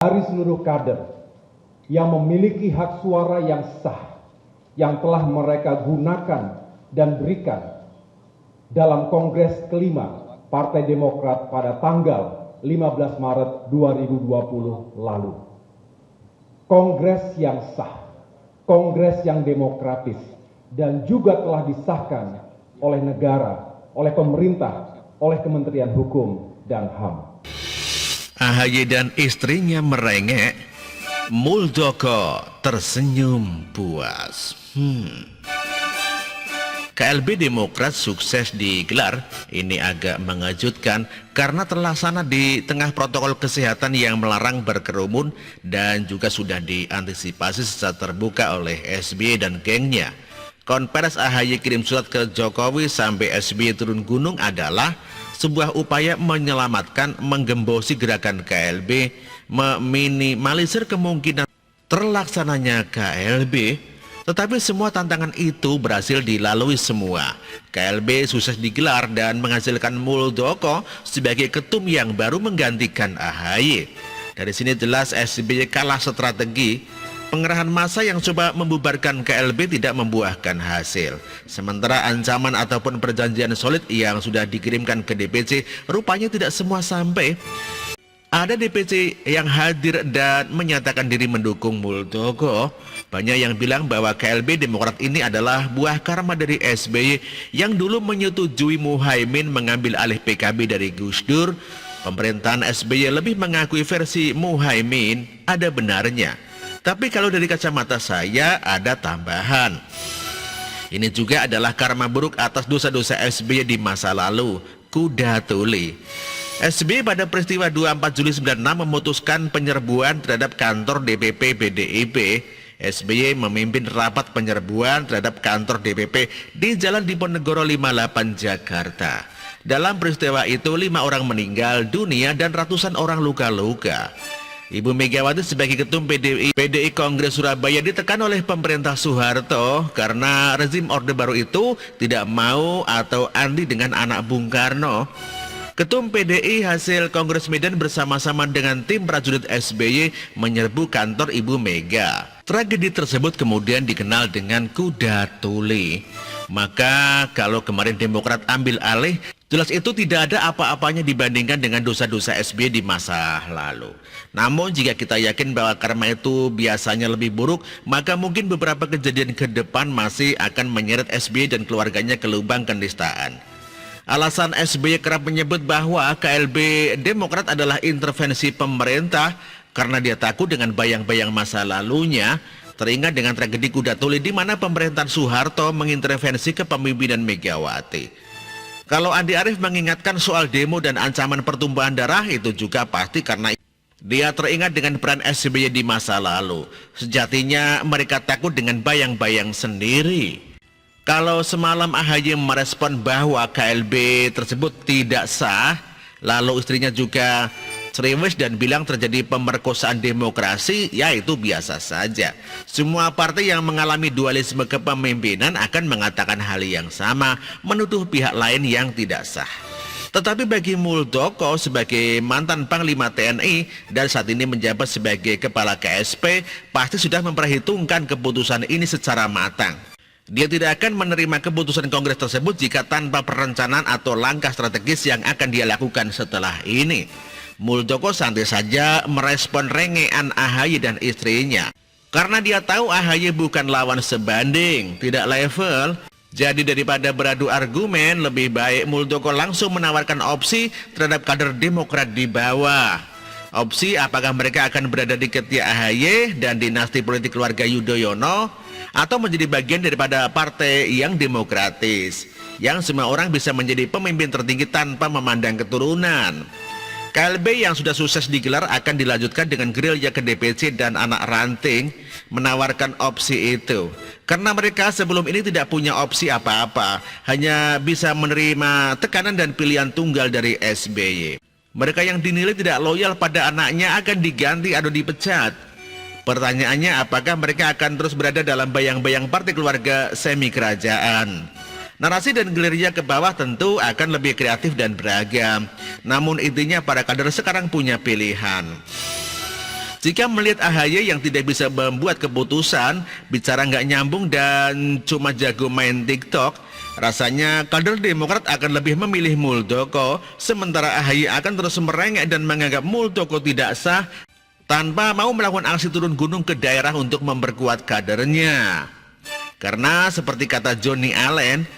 dari seluruh kader yang memiliki hak suara yang sah, yang telah mereka gunakan dan berikan dalam Kongres kelima Partai Demokrat pada tanggal 15 Maret 2020 lalu. Kongres yang sah, kongres yang demokratis, dan juga telah disahkan oleh negara, oleh pemerintah, oleh Kementerian Hukum dan HAM. AHY dan istrinya merengek, Muldoko tersenyum puas. KLB Demokrat sukses digelar. Ini agak mengejutkan karena terlaksana di tengah protokol kesehatan yang melarang berkerumun dan juga sudah diantisipasi secara terbuka oleh SBY dan gengnya. Konferensi AHY kirim surat ke Jokowi sampai SBY turun gunung adalah sebuah upaya menyelamatkan, menggembosi gerakan KLB, meminimalisir kemungkinan terlaksananya KLB. Tetapi semua tantangan itu berhasil dilalui semua. KLB sukses digelar dan menghasilkan Muldoko sebagai ketum yang baru menggantikan AHY. Dari sini jelas SBY kalah strategi. Pengerahan massa yang coba membubarkan KLB tidak membuahkan hasil. Sementara ancaman ataupun perjanjian solid yang sudah dikirimkan ke DPC rupanya tidak semua sampai. Ada DPC yang hadir dan menyatakan diri mendukung Muldoko. Banyak yang bilang bahwa KLB Demokrat ini adalah buah karma dari SBY yang dulu menyetujui Muhaimin mengambil alih PKB dari Gus Dur. Pemerintahan SBY lebih mengakui versi Muhaimin, ada benarnya. Tapi kalau dari kacamata saya ada tambahan. Ini juga adalah karma buruk atas dosa-dosa SBY di masa lalu, kuda tuli. SBY pada peristiwa 24 Juli 96 memutuskan penyerbuan terhadap kantor DPP PDIP. SBY memimpin rapat penyerbuan terhadap kantor DPP di Jalan Diponegoro 58 Jakarta. Dalam peristiwa itu 5 orang meninggal dunia dan ratusan orang luka-luka. Ibu Megawati sebagai ketum PDI Kongres Surabaya ditekan oleh pemerintah Soeharto karena rezim Orde Baru itu tidak mau atau anti dengan anak Bung Karno. Ketum PDI hasil Kongres Medan bersama-sama dengan tim prajurit SBY menyerbu kantor Ibu Mega. Tragedi tersebut kemudian dikenal dengan kuda tuli. Maka kalau kemarin Demokrat ambil alih, jelas itu tidak ada apa-apanya dibandingkan dengan dosa-dosa SBY di masa lalu. Namun jika kita yakin bahwa karma itu biasanya lebih buruk, maka mungkin beberapa kejadian ke depan masih akan menyeret SBY dan keluarganya ke lubang kenistaan. Alasan SBY kerap menyebut bahwa KLB Demokrat adalah intervensi pemerintah karena dia takut dengan bayang-bayang masa lalunya. Teringat dengan tragedi kuda tuli di mana pemerintahan Soeharto mengintervensi kepemimpinan Megawati. Kalau Andi Arief mengingatkan soal demo dan ancaman pertumpahan darah, itu juga pasti karena dia teringat dengan peran SBY di masa lalu. Sejatinya mereka takut dengan bayang-bayang sendiri. Kalau semalam AHY merespon bahwa KLB tersebut tidak sah, lalu istrinya juga ceriwis dan bilang terjadi pemerkosaan demokrasi, ya itu biasa saja. Semua partai yang mengalami dualisme kepemimpinan akan mengatakan hal yang sama, menuduh pihak lain yang tidak sah. Tetapi bagi Muldoko sebagai mantan Panglima TNI dan saat ini menjabat sebagai Kepala KSP, pasti sudah memperhitungkan keputusan ini secara matang. Dia tidak akan menerima keputusan Kongres tersebut jika tanpa perencanaan atau langkah strategis yang akan dia lakukan setelah ini. Muldoko santai saja merespon rengean AHY dan istrinya. Karena dia tahu AHY bukan lawan sebanding, tidak level. Jadi daripada beradu argumen, lebih baik Muldoko langsung menawarkan opsi terhadap kader Demokrat di bawah. Opsi apakah mereka akan berada di ketiak AHY dan dinasti politik keluarga Yudhoyono, atau menjadi bagian daripada partai yang demokratis, yang semua orang bisa menjadi pemimpin tertinggi tanpa memandang keturunan. KLB yang sudah sukses digelar akan dilanjutkan dengan gerilya ke DPC dan anak ranting menawarkan opsi itu. Karena mereka sebelum ini tidak punya opsi apa-apa, hanya bisa menerima tekanan dan pilihan tunggal dari SBY. Mereka yang dinilai tidak loyal pada anaknya akan diganti atau dipecat. Pertanyaannya, apakah mereka akan terus berada dalam bayang-bayang partai keluarga semi kerajaan? Narasi dan gerilya ke bawah tentu akan lebih kreatif dan beragam. Namun intinya para kader sekarang punya pilihan. Jika melihat AHY yang tidak bisa membuat keputusan, bicara nggak nyambung dan cuma jago main TikTok, rasanya kader Demokrat akan lebih memilih Muldoko, sementara AHY akan terus merengek dan menganggap Muldoko tidak sah tanpa mau melakukan aksi turun gunung ke daerah untuk memperkuat kadernya. Karena seperti kata Johnny Allen,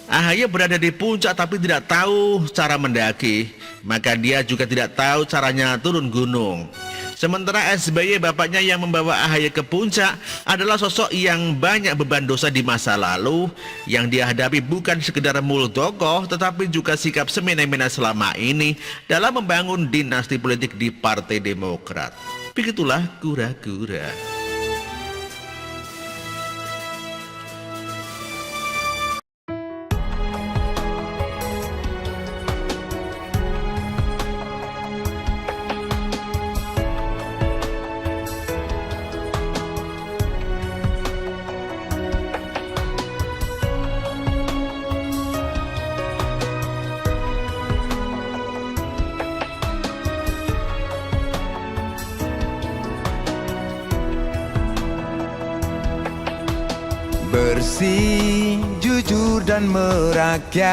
AHY berada di puncak tapi tidak tahu cara mendaki, maka dia juga tidak tahu caranya turun gunung. Sementara SBY, bapaknya yang membawa AHY ke puncak, adalah sosok yang banyak beban dosa di masa lalu. Yang dia hadapi bukan sekedar Muldoko, tetapi juga sikap semena-mena selama ini dalam membangun dinasti politik di Partai Demokrat. Begitulah kura-kura. Bersih, jujur dan merakyat,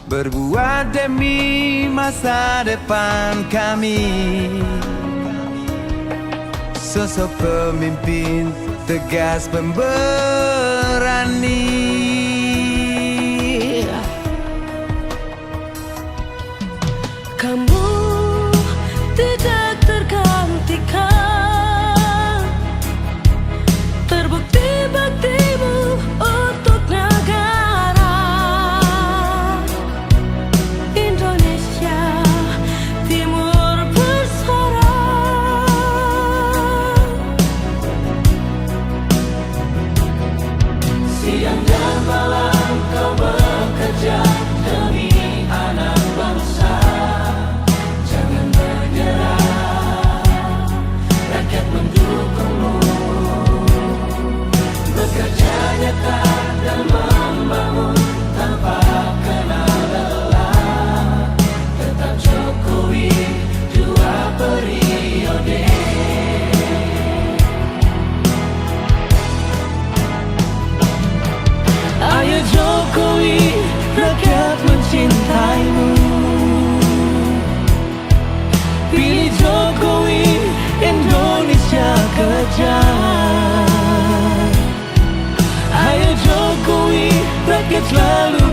berbuat demi masa depan kami. Sosok pemimpin tegas pemberani. Kamu tidak tergantikan, terbukti baktimu untuk negara Indonesia Timur bersuara. Siang dan malam kau bekerja demi anak bangsa. Jangan menyerah, rakyat mendukungmu. Bekerja nyata dan membangun tanpa kenal lelah. Tetap Jokowi 2 periode. Ayo Jokowi, rakyat mencintaimu. Pilih Jokowi, Indonesia kejar. Ayo Jokowi, rakyat selalu